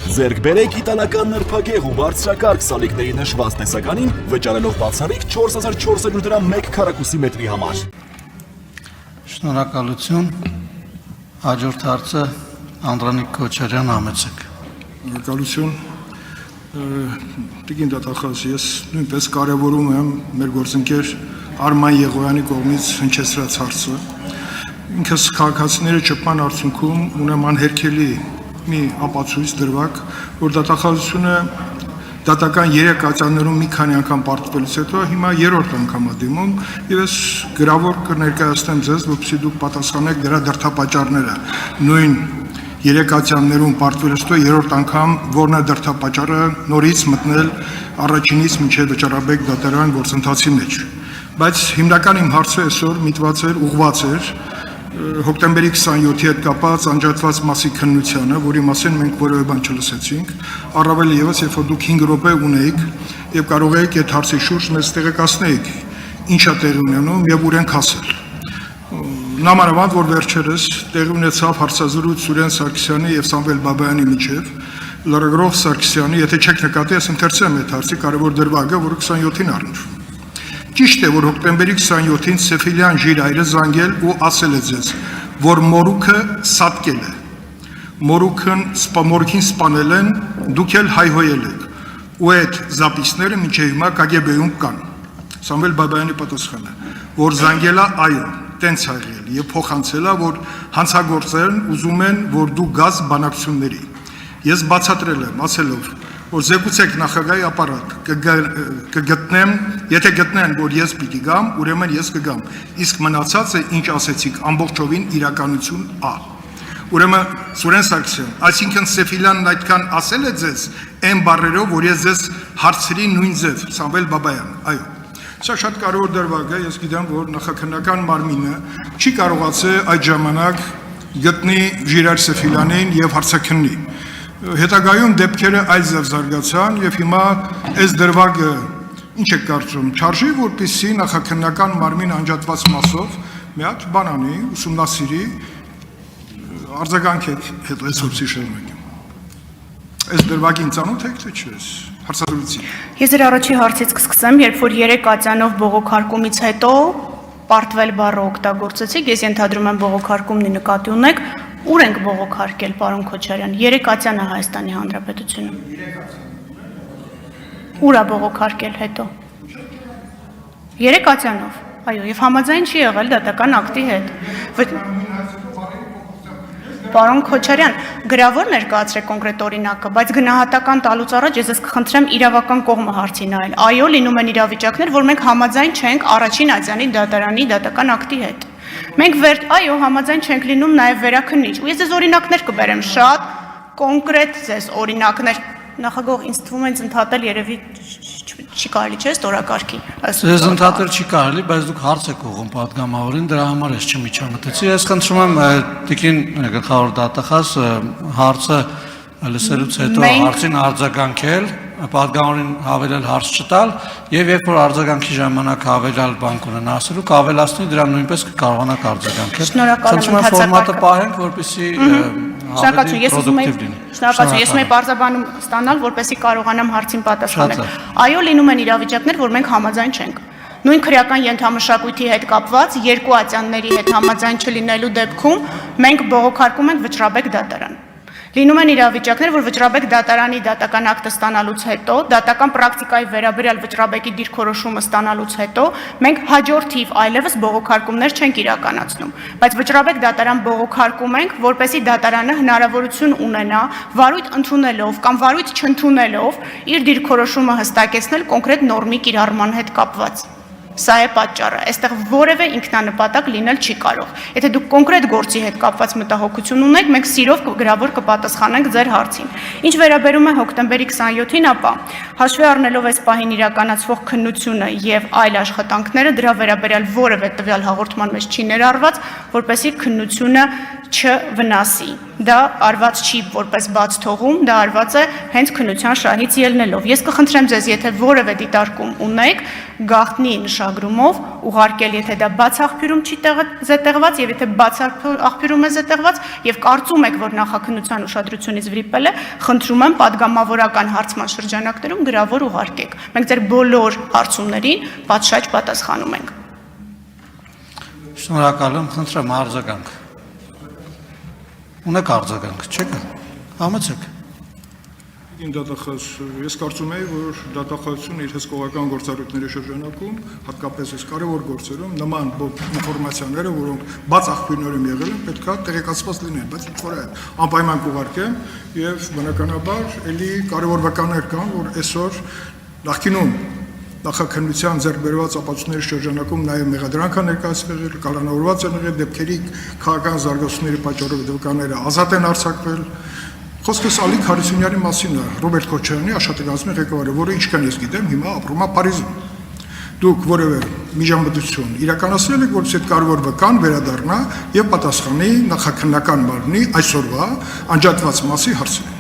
Ձեռք բերեք իտալական նրբագեղ ու բարձրակարգ սալիկների նշված տեսականին, վճարելով բացառիկ 4400 դրամ 1 քառակուսի մետրի համար։ Շնորհակալություն։ Հաջորդ հարցը Անդրանիկ Քոչարյան համեցեք։ Շնորհակալություն։ Տիկին դատախազ, ես նույնպես կարևորում եմ մեր գործընկեր Արման Եղոյանի կողմից հնչեցրած հարցը։ Ինքս քաղաքացիների ճպման արդյունքում ունեմ անհերքելի մի ապացույց դրվակ, որ դատախազությունը դատական 3 ատյաններում մի քանի անգամ պարտվելուց հետո հիմա 3-րդ անգամ է դիմում, եւ ես գրավոր կներկայացնեմ ձեզ, որպեսզի դուք պատասխանեք դրա դրդապատճառները։ Նույն 3 ատյաններում պարտվելուց հետո 3-րդ անգամ որն է դրդապատճառը նորից մտնել առաջինից մինչև վճարաբեկ դատարան գործընթացի մեջ։ Բայց հիմնական իմ հարցը այսօր միտված էր, ուղղված էր հոկտեմբերի 27-ի հետ կապած անջատված մասի քննությանը, որի մասին մենք որևէ բան չլսեցինք, առավել ևս, երբ որ դուք 5 րոպե ունեիք եւ կարող եք այդ հարցի շուրջ մեզ տեղեկացնեիք, ինչ է տեղի ունենում եւ ուր ենք հասել։ Նամանավանդ, որ վերջերս տեղի ունեցավ հարցազրույց Սուրեն Սարգսյանի եւ Սամվել Բաբայանի միջեւ, լրագրող Սարգսյանի, եթե չեք նկատի, ես ընթերցեմ այդ հարցի կարևոր դրվագը, որը 27-ին առնչվում։ Ճիշտ է, որ հոկտեմբերի 27-ին Սեֆիլյան Ժիրայրը զանգել ու ասել է ձեզ, որ մորուքը սատկել է, մորուքին սպանել են, դուք էլ հայհոյել եք, ու այդ զապիսները մինչև հիմա KGB-ում կան։ Սամվել Բաբայանի պատասխանը, որ զանգել է, այո, տենց հայրել, եւ փոխանցել է, որ հանցագործներն ուզում են, որ դու գաս բանակցությունների։ Ես բացատրել եմ, ասելով, որ զեկուցեք նախագահի ապարատ, կգտնեմ, եթե գտնեն, որ ես պիտի գամ, ուրեմն ես կգամ, իսկ մնացածը ինչ ասեցիք, ամբողջովին իրականություն ա։ Ուրեմն Սուրեն Սարգսյան, այսինքն Սեֆիլյանն այդքան ասել է ձեզ, այն բառերով, որ ես ձեզ հարցրի նույն ձև, Սամվել Բաբայան, այո։ Սա շատ կարևոր դրվագ է, ես գիտեմ, որ նախաքննական մարմինը չի կարողացել այդ ժամանակ գտնի Ժիրայր Սեֆիլյանին եւ հարցաքննի։ Հետագայում դեպքերը այլ ձև զարգացան եւ հիմա այս դրվագը ինչ է կարծում, չարժի որպեսզի նախաքննական մարմին անջատված մասով մի հատ բանանի, ուսումնասիրի, արձագանք հետ այսօրցի շարունակեմ։ Այս դրվագին ծանոթ եք թե չէ, հարցազրույցի։ Ես իր առաջի հարցից կսկսեմ, երբ որ 3 ատյանով բողոքարկումից հետո պարտվել բառը օգտագործեցիք, ես ենթադրում եմ բողոքարկումն նկատի ունեք, ուր ենք բողոքարկել, պարոն Քոչարյան, 3 ատյանը Հայաստանի Հանրապետությունում։ Ուր է բողոքարկել հետո։ 3 ատյանով, այո, եւ համաձայն չի եղել դատական ակտի հետ։ Պարոն Քոչարյան, գրավոր ներկայացրեք կոնկրետ օրինակը, բայց գնահատական տալուց առաջ ես կխնդրեմ իրավական կողմը հարցի նայել։ Այո, լինում են իրավիճակներ, որ մենք համաձայն չենք առաջին ատյանի դատարանի դատական ակտի հետ։ Մենք այո, համաձայն չենք լինում նաև վերաքննիչ։ Ու ես ձեզ օրինակներ կբերեմ, շատ կոնկրետ ձեզ օրինակներ։ Նախագահ, ինձ թվում է ինձ ընդհատել երևի չի կարելի, չէ՞, ստորակարգի։ Ես ընդհատել չի կարելի, բայց դուք հարց եք ուղղում պատգամավորին, դրա համար ես չմիջամտեցի։ Ես խնդրում եմ տիկին գլխավոր դատախազ հարցը լսելուց հետո հարցին արձագանքել, պատգամավորին հավելել հարց չտալ եւ երբ որ արձագանքի ժամանակ հավելյալ բան կունենա ասելու, կավելացնի դրան նույնպես կկարողանաք արձագանքել։ Շնորհակալ եմ ֆորմատը պահենք, որպեսզի Շնորհակալություն, ես ունեի պարզաբանում ստանալ, որպեսզի կարողանամ հարցին պատասխանել։ Այո, լինում են իրավիճակներ, որ մենք համաձայն չենք։ Նույն քրեական ենթամշակույթի հետ կապված 2 ատյանների հետ համաձայն չլինելու դեպքում մենք բողոքարկում ենք վճռաբեկ դատարան։ Լինում են իրավիճակներ, որ վճռաբեկ դատարանի դատական ակտը ստանալուց հետո, դատական պրակտիկայի վերաբերյալ վճռաբեկի դիրքորոշումը ստանալուց հետո, մենք հաջորդիվ այլևս բողոքարկումներ չենք իրականացնում, բայց վճռաբեկ դատարան բողոքարկում ենք, որպեսզի դատարանը հնարավորություն ունենա վարույթ ընդունելով կամ վարույթ չընդունելով իր դիրքորոշումը հստակեցնել կոնկրետ նորմի կիրառման հետ կապված։ Սա է պատճառը, այստեղ որևէ ինքնանպատակ լինել չի կարող։ Եթե դուք կոնկրետ գործի հետ կապված մտահոգություն ունեք, մենք սիրով գրավոր կպատասխանենք ձեր հարցին։ Ինչ վերաբերում է հոկտեմբերի 27-ին, ապա հաշվի առնելով այս պահին իրականացվող քննությունը եւ այլ աշխատանքները, դրա վերաբերյալ որևէ տվյալ հաղորդման մեջ չի ներառված, որպեսզի քննությունը չվնասի։ դա արված չի որպես բաց թողում, դա արված է հենց քննության շահից ելնելով։ Ես կխնդրեմ ձեզ, եթե որևէ դիտարկում ունեք, գաղտնի նշագրումով ուղարկել, եթե դա բաց աղբյուրում չի զետեղված, եւ եթե բաց աղբյուրում է զետեղված, եւ կարծում եք, որ նախաքննության ուշադրությունից վրիպել է, խնդրում եմ պատգամավորական հարցման շրջանակներում գրավոր ուղարկեք։ Մենք ձեր բոլոր հարցումներին պատշաճ պատասխանում ենք։ Շնորհակալ եմ, խնդրեմ արձագանք։ Ունեք արձագանք, չեք։ Համեցեք։ Դատախազ, ես կարծում եմ, որ դատախազությունը իր հսկողական գործառույթների շրջանակում, հատկապես այս կարևոր գործերում, նման ինֆորմացիաները, որոնք բաց աղբյուրներում եղել են, պետք է տեղեկացված լինեն, բայց ինչ-որ է անպայման կուղարկեմ եւ բնականաբար ելի կարևորականներ կան, որ այսօր նախկինում նախաքննության ձեռքբերված ապացույցների շրջանակում նաև մեղադրանք ներկայացվել, կալանավորված են եղել դեպքերի քաղաքական զարգացումների պատճառով դեպքերը ազատ են արձակվել։ Խոսքս Ալիկ Հարությունյանի մասին է, Ռոբերտ Քոչարյանի աշխատակազմի ղեկավարը, որը ինչքան ես գիտեմ, հիմա ապրում է Փարիզում։ Դուք որևէ միջամտություն իրականացրել եք, որպես այդ կարևոր վկան վերադառնա եւ պատասխանի նախաքննական մարմնի այսօրվա անջատված մասի հարցին։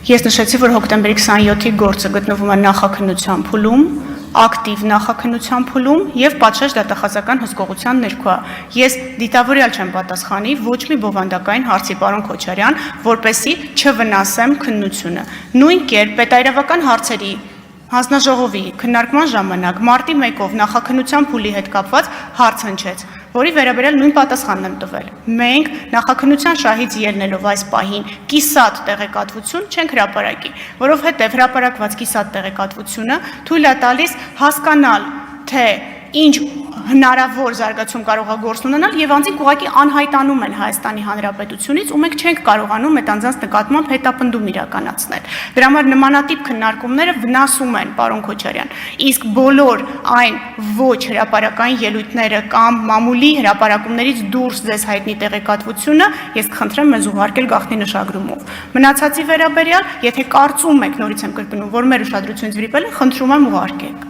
Ես նշեցի, որ հոկտեմբերի 27-ի գործը գտնվում է նախաքննության փուլում, ակտիվ նախաքննության փուլում եւ պատշաճ դատախազական հսկողության ներքո։ Ես դիտավորյալ չեմ պատասխանի ոչ մի բովանդակային հարցի, պարոն Քոչարյան, որպեսզի չվնասեմ քննությունը։ Նույն կերպ պետայրավական հարցերի հանձնաժողովի քննարկման ժամանակ մարտի 1-ով նախաքննության փուլի հետ կապված հարց հնչեց, որի վերաբերյալ նույն պատասխանն եմ տվել։ Մենք նախաքննության շահից ելնելով այս պահին կիսատ տեղեկատվություն չենք հրապարակի, որովհետև հրապարակված կիսատ տեղեկատվությունը թույլ է տալիս հասկանալ, թե ինչ հնարավոր զարգացում կարող է գործ ունենալ եւ անձինք ուղղակի անհայտանում են Հայաստանի Հանրապետությունից ու մենք չենք կարողանում այդ անձանց նկատմամբ հետապնդում իրականացնել։ Դրա համար նմանատիպ քննարկումները վնասում են, պարոն Քոչարյան, իսկ բոլոր այն ոչ հրապարակային ելույթները կամ մամուլի հրապարակումներից դուրս ձեզ հայտնի տեղեկատվությունը ես կխնդրեմ մեզ ուղարկել գաղտնի նշագրումով։ Մնացածի վերաբերյալ, եթե կարծում եք, նորից եմ կրկնում, որ մեր ուշադրությունից վրիպել է, խնդրում եմ ուղարկեք։